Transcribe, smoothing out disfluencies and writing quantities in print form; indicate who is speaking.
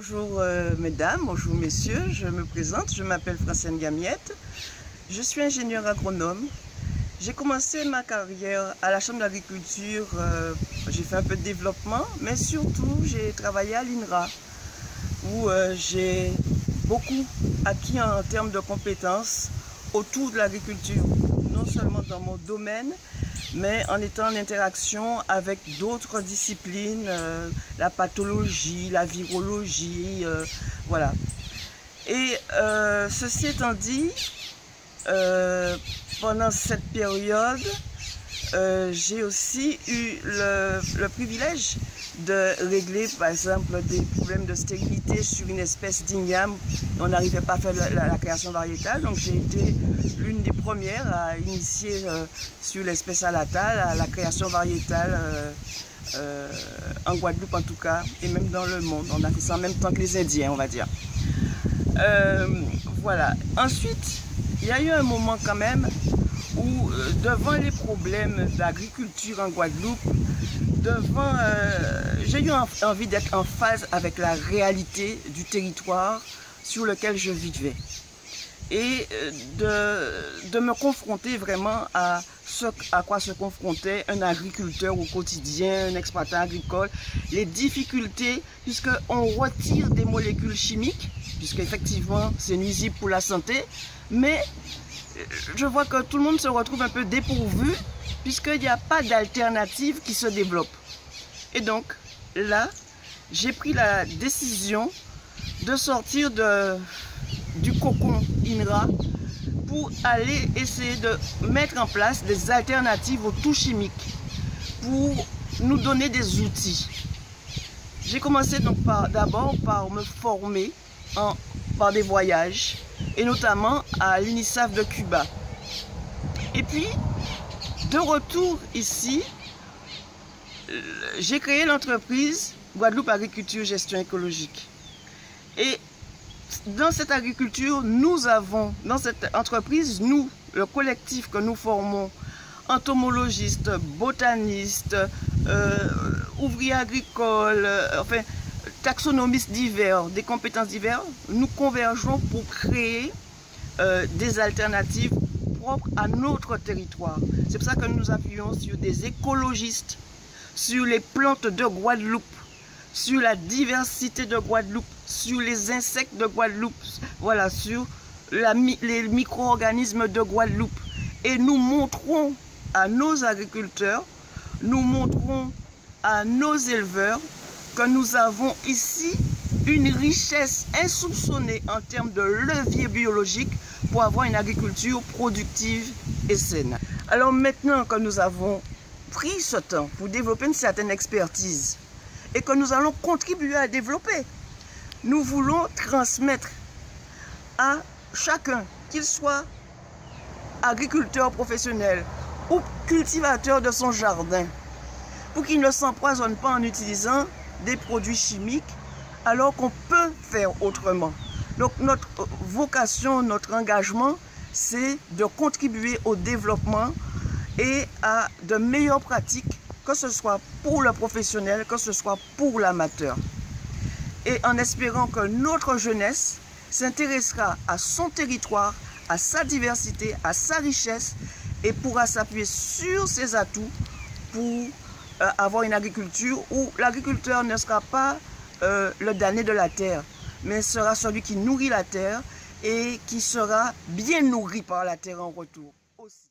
Speaker 1: Bonjour mesdames, bonjour messieurs, je me présente, je m'appelle Francine Gamiette, je suis ingénieure agronome. J'ai commencé ma carrière à la Chambre d'agriculture, j'ai fait un peu de développement, mais surtout j'ai travaillé à l'INRA où j'ai beaucoup acquis en termes de compétences autour de l'agriculture, non seulement dans mon domaine, mais en étant en interaction avec d'autres disciplines, la pathologie, la virologie, voilà. Et ceci étant dit, pendant cette période, j'ai aussi eu le privilège de régler par exemple des problèmes de stérilité sur une espèce d'igname. On n'arrivait pas à faire la création variétale, donc j'ai été l'une des premières à initier sur l'espèce alatale la création variétale en Guadeloupe en tout cas, et même dans le monde. On a fait ça en même temps que les Indiens, on va dire. Voilà. Ensuite, il y a eu un moment quand même où devant les problèmes d'agriculture en Guadeloupe, j'ai eu envie d'être en phase avec la réalité du territoire sur lequel je vivais et de me confronter vraiment à ce à quoi se confrontait un agriculteur au quotidien, un exploitant agricole, les difficultés puisqu'on retire des molécules chimiques, puisqu'effectivement c'est nuisible pour la santé, mais je vois que tout le monde se retrouve un peu dépourvu puisqu'il n'y a pas d'alternative qui se développe. Et donc là, j'ai pris la décision de sortir du cocon INRA pour aller essayer de mettre en place des alternatives aux tout chimiques pour nous donner des outils. J'ai commencé donc d'abord par me former par des voyages et notamment à l'UNICEF de Cuba. Et puis, de retour ici, j'ai créé l'entreprise Guadeloupe Agriculture Gestion Écologique. Et dans cette agriculture, dans cette entreprise, le collectif que nous formons, entomologistes, botanistes, ouvriers agricoles, enfin, taxonomistes divers, des compétences diverses, nous convergeons pour créer des alternatives propres à notre territoire. C'est pour ça que nous appuyons sur des écologistes, sur les plantes de Guadeloupe, sur la diversité de Guadeloupe, sur les insectes de Guadeloupe, voilà, sur les micro-organismes de Guadeloupe. Et nous montrons à nos agriculteurs, nous montrons à nos éleveurs que nous avons ici une richesse insoupçonnée en termes de levier biologique pour avoir une agriculture productive et saine. Alors maintenant que nous avons pris ce temps pour développer une certaine expertise et que nous allons contribuer à développer, nous voulons transmettre à chacun, qu'il soit agriculteur professionnel ou cultivateur de son jardin, pour qu'il ne s'empoisonne pas en utilisant des produits chimiques alors qu'on peut faire autrement. Donc notre vocation, notre engagement, c'est de contribuer au développement et à de meilleures pratiques, que ce soit pour le professionnel, que ce soit pour l'amateur. Et en espérant que notre jeunesse s'intéressera à son territoire, à sa diversité, à sa richesse et pourra s'appuyer sur ses atouts pour avoir une agriculture où l'agriculteur ne sera pas le damné de la terre, mais sera celui qui nourrit la terre et qui sera bien nourri par la terre en retour aussi.